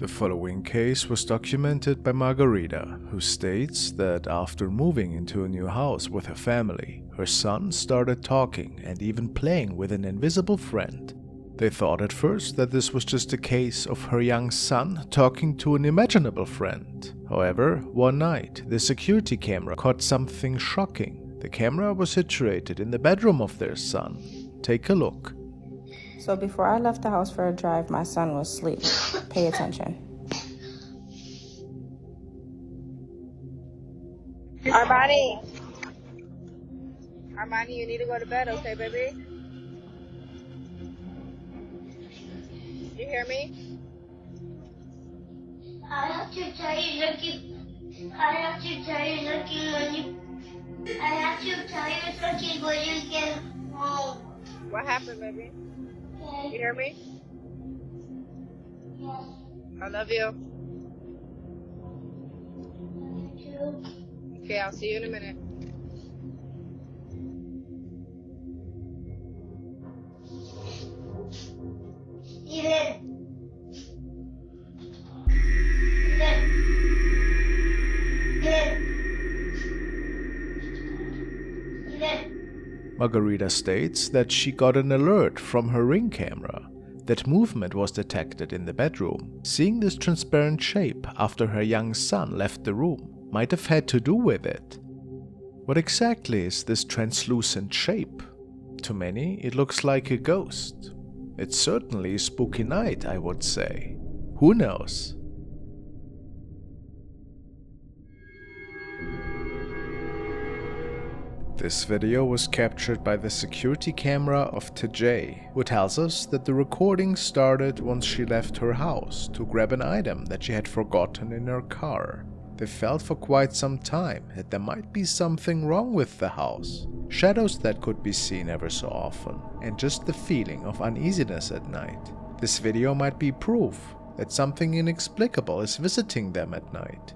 The following case was documented by Margarita, who states that after moving into a new house with her family, her son started talking and even playing with an invisible friend. They thought at first that this was just a case of her young son talking to an imaginable friend. However, one night, the security camera caught something shocking. The camera was situated in the bedroom of their son. Take a look. So before I left the house for a drive, my son was asleep. Pay attention. Armani, you need to go to bed, okay, baby? You hear me? I have to tell you something when you get home. What happened, baby? Okay? You hear me? Yes. I love you. You too. Okay, I'll see you in a minute. Steven. Margarita states that she got an alert from her Ring camera that movement was detected in the bedroom. Seeing this transparent shape after her young son left the room might have had to do with it. What exactly is this translucent shape? To many, it looks like a ghost. It's certainly a spooky night, I would say. Who knows? This video was captured by the security camera of TJ, who tells us that the recording started once she left her house to grab an item that she had forgotten in her car. They felt for quite some time that there might be something wrong with the house. Shadows that could be seen ever so often, and just the feeling of uneasiness at night. This video might be proof that something inexplicable is visiting them at night.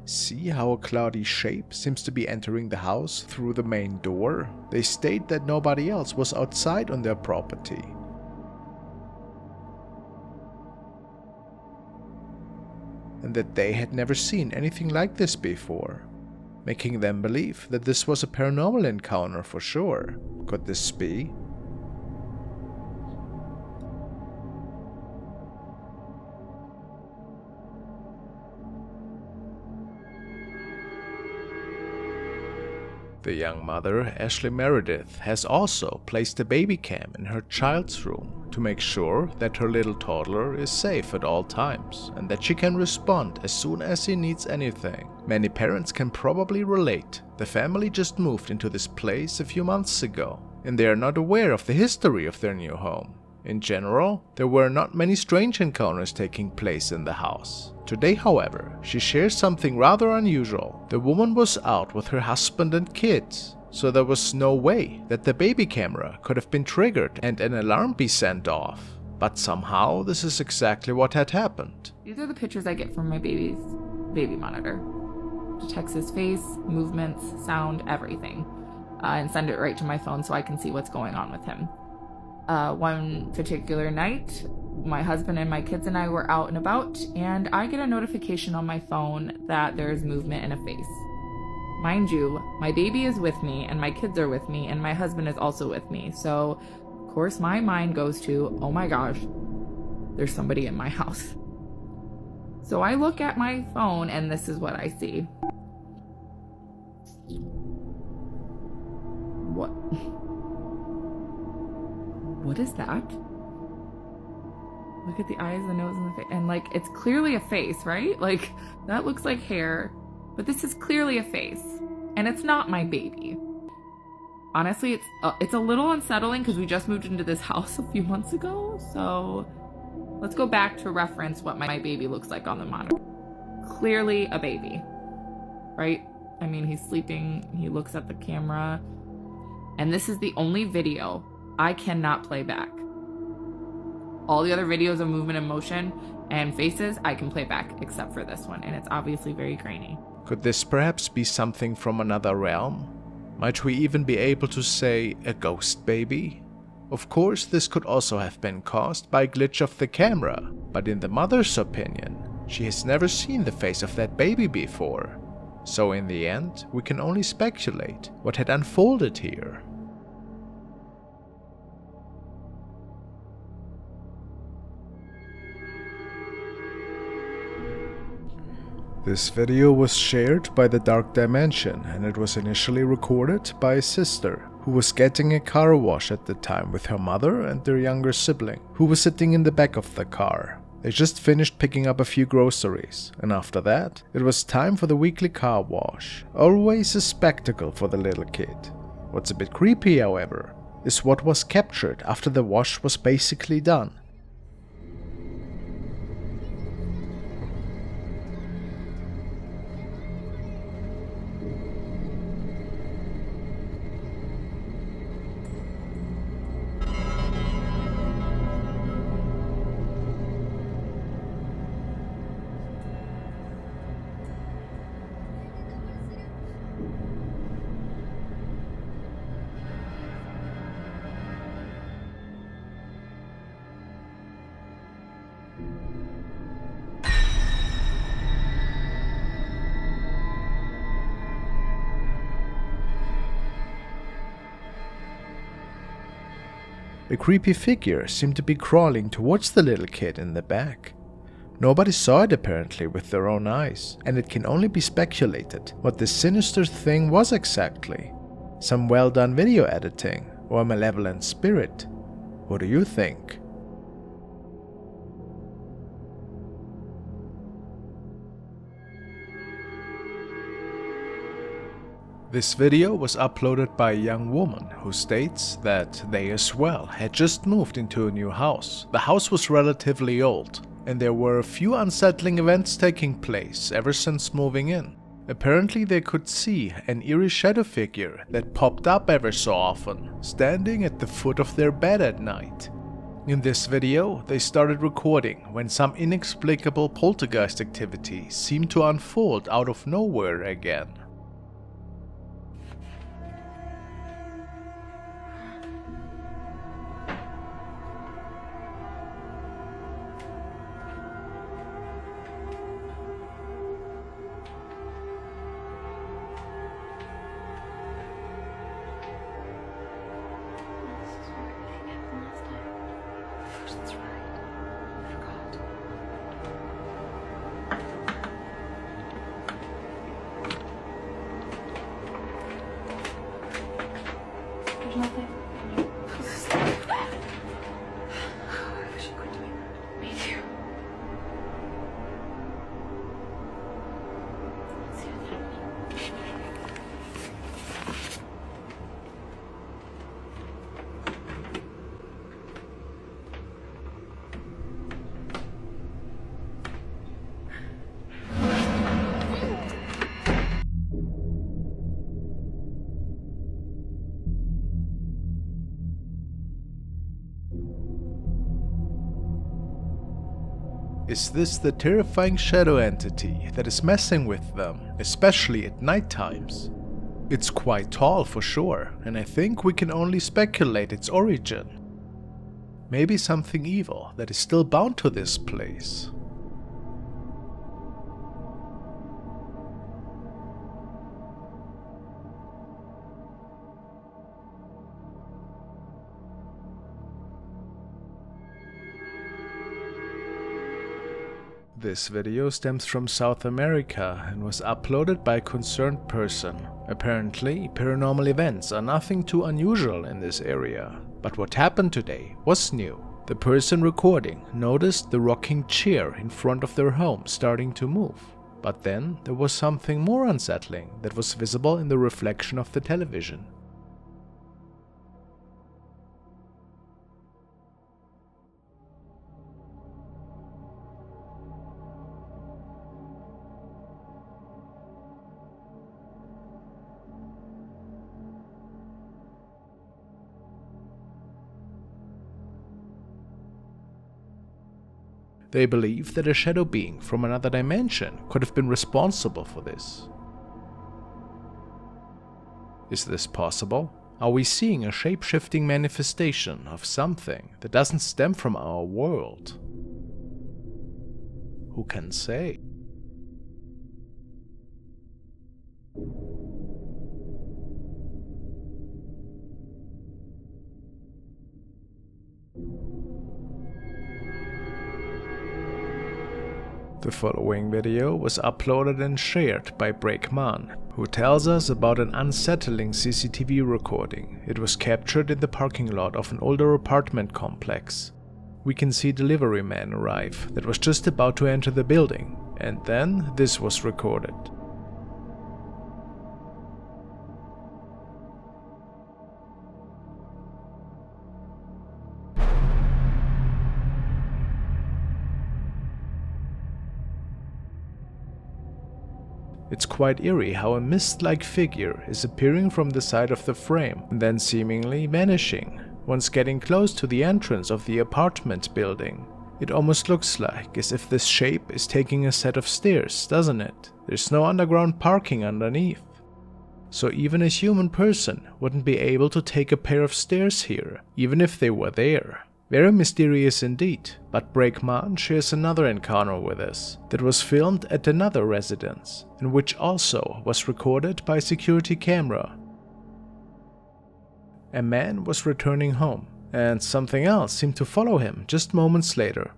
See how a cloudy shape seems to be entering the house through the main door? They state that nobody else was outside on their property. And that they had never seen anything like this before, making them believe that this was a paranormal encounter for sure. Could this be? The young mother, Ashley Meredith, has also placed a baby cam in her child's room to make sure that her little toddler is safe at all times and that she can respond as soon as he needs anything. Many parents can probably relate. The family just moved into this place a few months ago, and they are not aware of the history of their new home. In general, there were not many strange encounters taking place in the house. Today, however, she shares something rather unusual. The woman was out with her husband and kids, so there was no way that the baby camera could have been triggered and an alarm be sent off. But somehow, this is exactly what had happened. These are the pictures I get from my baby's baby monitor. Detects his face, movements, sound, everything, and send it right to my phone so I can see what's going on with him. One particular night, my husband and my kids and I were out and about, and I get a notification on my phone that there's movement in a face. Mind you, my baby is with me, and my kids are with me, and my husband is also with me. So, of course, my mind goes to, oh my gosh, there's somebody in my house. So I look at my phone, and this is what I see. What is that? Look at the eyes, the nose, and the face. And like, it's clearly a face, right? Like, that looks like hair, but this is clearly a face. And it's not my baby. Honestly, it's a little unsettling because we just moved into this house a few months ago. So let's go back to reference what my baby looks like on the monitor. Clearly a baby, right? I mean, he's sleeping. He looks at the camera. And this is the only video I cannot play back. All the other videos of movement and motion and faces I can play back except for this one, and it's obviously very grainy. Could this perhaps be something from another realm? Might we even be able to say a ghost baby? Of course, this could also have been caused by a glitch of the camera, but in the mother's opinion, she has never seen the face of that baby before. So in the end, we can only speculate what had unfolded here. This video was shared by the Dark Dimension, and it was initially recorded by a sister who was getting a car wash at the time with her mother and their younger sibling, who was sitting in the back of the car. They just finished picking up a few groceries, and after that, it was time for the weekly car wash. Always a spectacle for the little kid. What's a bit creepy, however, is what was captured after the wash was basically done. A creepy figure seemed to be crawling towards the little kid in the back. Nobody saw it apparently with their own eyes, and it can only be speculated what this sinister thing was exactly. Some well done video editing, or a malevolent spirit. What do you think? This video was uploaded by a young woman who states that they as well had just moved into a new house. The house was relatively old, and there were a few unsettling events taking place ever since moving in. Apparently they could see an eerie shadow figure that popped up ever so often, standing at the foot of their bed at night. In this video, they started recording when some inexplicable poltergeist activity seemed to unfold out of nowhere again. Is this the terrifying shadow entity that is messing with them, especially at night times? It's quite tall for sure, and I think we can only speculate its origin. Maybe something evil that is still bound to this place. This video stems from South America and was uploaded by a concerned person. Apparently, paranormal events are nothing too unusual in this area. But what happened today was new. The person recording noticed the rocking chair in front of their home starting to move. But then there was something more unsettling that was visible in the reflection of the television. They believe that a shadow being from another dimension could have been responsible for this. Is this possible? Are we seeing a shape-shifting manifestation of something that doesn't stem from our world? Who can say? The following video was uploaded and shared by Breakman, who tells us about an unsettling CCTV recording. It was captured in the parking lot of an older apartment complex. We can see a delivery man arrive that was just about to enter the building, and then this was recorded. It's quite eerie how a mist-like figure is appearing from the side of the frame and then seemingly vanishing once getting close to the entrance of the apartment building. It almost looks like as if this shape is taking a set of stairs, doesn't it? There's no underground parking underneath. So even a human person wouldn't be able to take a pair of stairs here, even if they were there. Very mysterious indeed, but Breakman shares another encounter with us that was filmed at another residence, and which also was recorded by a security camera. A man was returning home, and something else seemed to follow him just moments later.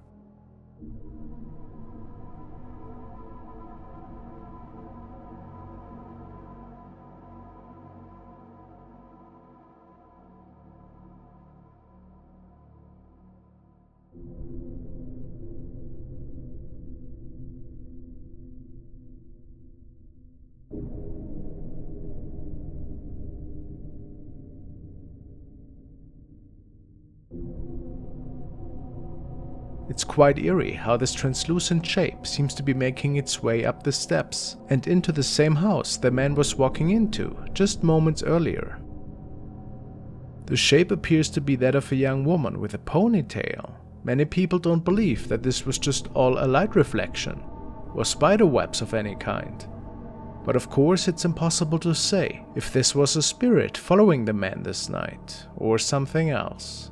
It's quite eerie how this translucent shape seems to be making its way up the steps and into the same house the man was walking into just moments earlier. The shape appears to be that of a young woman with a ponytail. Many people don't believe that this was just all a light reflection or spider webs of any kind. But of course it's impossible to say if this was a spirit following the man this night or something else.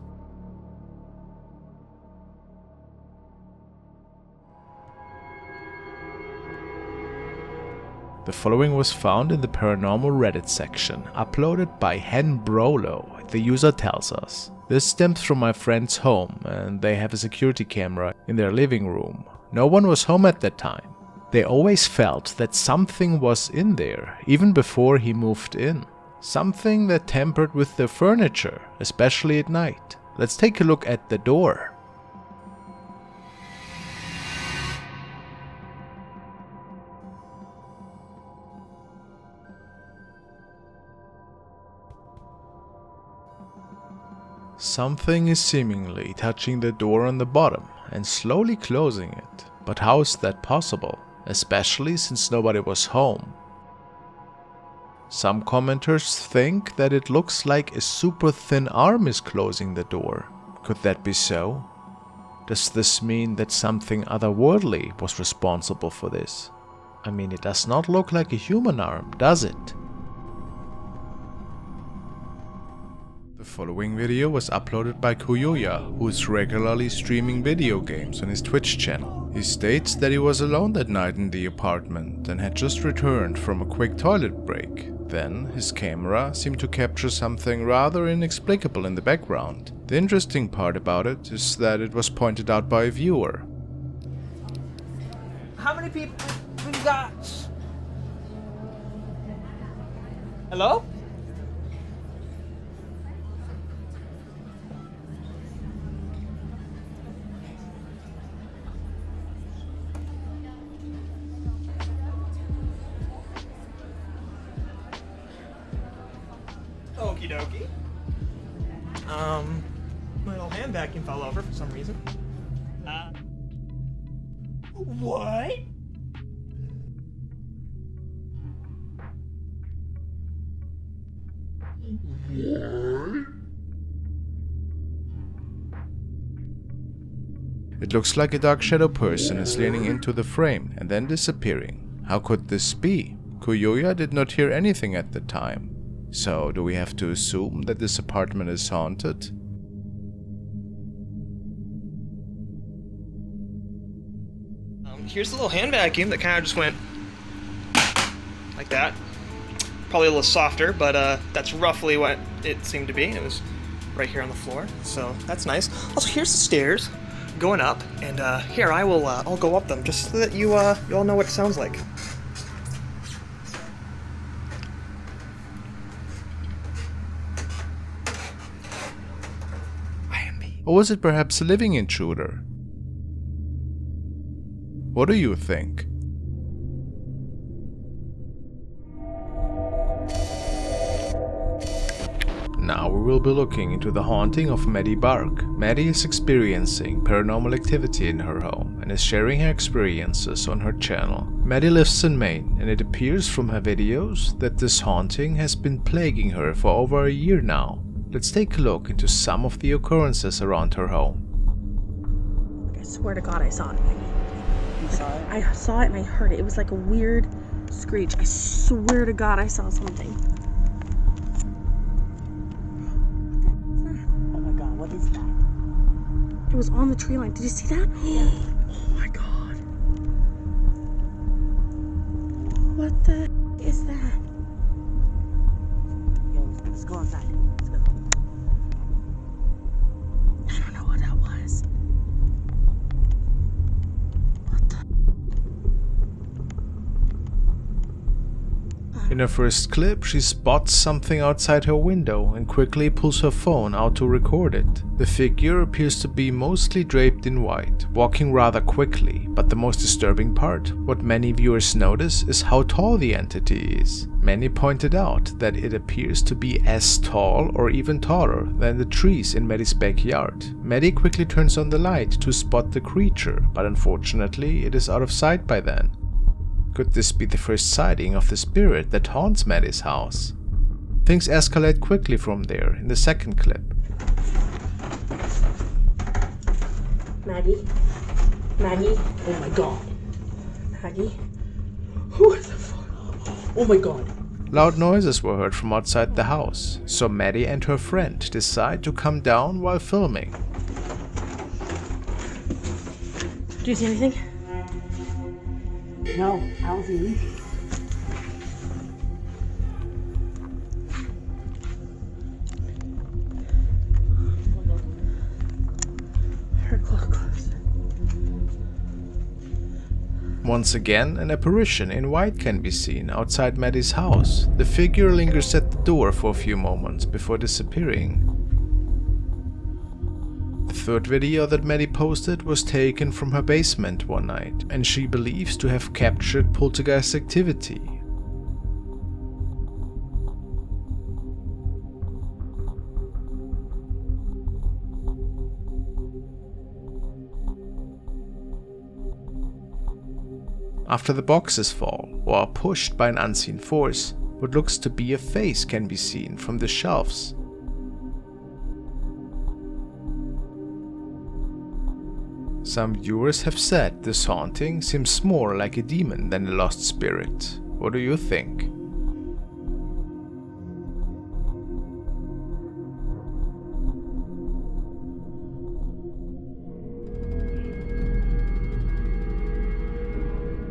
The following was found in the paranormal Reddit section, uploaded by Hen Brolo, the user tells us. This stems from my friend's home, and they have a security camera in their living room. No one was home at that time. They always felt that something was in there, even before he moved in. Something that tampered with the furniture, especially at night. Let's take a look at the door. Something is seemingly touching the door on the bottom and slowly closing it. But how is that possible? Especially since nobody was home. Some commenters think that it looks like a super thin arm is closing the door. Could that be so? Does this mean that something otherworldly was responsible for this? I mean, it does not look like a human arm, does it? The following video was uploaded by Kuyoya, who is regularly streaming video games on his Twitch channel. He states that he was alone that night in the apartment and had just returned from a quick toilet break. Then his camera seemed to capture something rather inexplicable in the background. The interesting part about it is that it was pointed out by a viewer. How many people we got? Hello? Okie dokie. My little hand vacuum fell over for some reason. What? It looks like a dark shadow person is leaning into the frame and then disappearing. How could this be? Kuyoya did not hear anything at the time. So, do we have to assume that this apartment is haunted? Here's the little hand vacuum that kind of just went like that. Probably a little softer, but that's roughly what it seemed to be. It was right here on the floor, so that's nice. Also, here's the stairs going up, and here I'll go up them just so that you all know what it sounds like. Or was it perhaps a living intruder? What do you think? Now we will be looking into the haunting of Maddie Bark. Maddie is experiencing paranormal activity in her home and is sharing her experiences on her channel. Maddie lives in Maine, and it appears from her videos that this haunting has been plaguing her for over a year now. Let's take a look into some of the occurrences around her home. I swear to God I saw it. You saw it? I saw it and I heard it. It was like a weird screech. I swear to God I saw something. Oh my God, what is that? It was on the tree line. Did you see that? Oh my God. What the is that? Yo, let's go outside. Let's go. I don't know what that was. What the? In her first clip, she spots something outside her window and quickly pulls her phone out to record it. The figure appears to be mostly draped in white, walking rather quickly, but the most disturbing part, what many viewers notice, is how tall the entity is. Many pointed out that it appears to be as tall or even taller than the trees in Maddie's backyard. Maddie quickly turns on the light to spot the creature, but unfortunately it is out of sight by then. Could this be the first sighting of the spirit that haunts Maddie's house? Things escalate quickly from there in the second clip. Maggie? Maggie? Oh my God. Maggie? What the fuck? Oh my God. Loud noises were heard from outside the house, so Maddie and her friend decide to come down while filming. Do you see anything? No, I don't see you. Her close. Once again, an apparition in white can be seen outside Maddie's house. The figure lingers at the door for a few moments before disappearing. The third video that Maddie posted was taken from her basement one night, and she believes to have captured poltergeist activity. After the boxes fall or are pushed by an unseen force, what looks to be a face can be seen from the shelves. Some viewers have said this haunting seems more like a demon than a lost spirit. What do you think?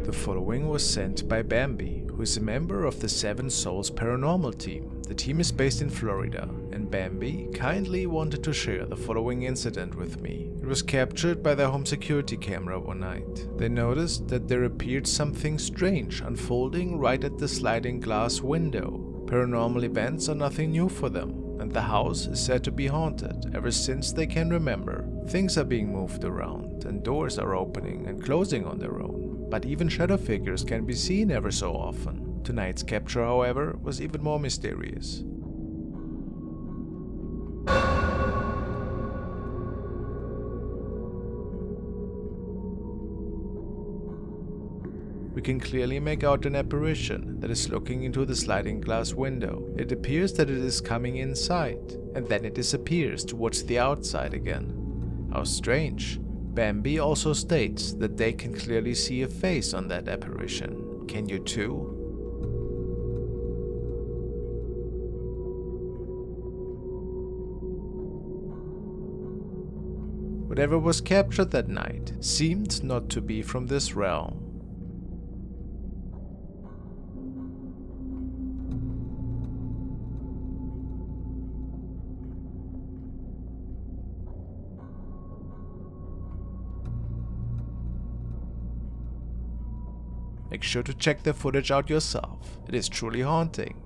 The following was sent by Bambi, who is a member of the Seven Souls Paranormal team. The team is based in Florida, and Bambi kindly wanted to share the following incident with me. It was captured by their home security camera one night. They noticed that there appeared something strange unfolding right at the sliding glass window. Paranormal events are nothing new for them, and the house is said to be haunted ever since they can remember. Things are being moved around, and doors are opening and closing on their own. But even shadow figures can be seen ever so often. Tonight's capture, however, was even more mysterious. We can clearly make out an apparition that is looking into the sliding glass window. It appears that it is coming inside, and then it disappears towards the outside again. How strange. Bambi also states that they can clearly see a face on that apparition. Can you too? Whatever was captured that night seemed not to be from this realm. Make sure to check the footage out yourself. It is truly haunting.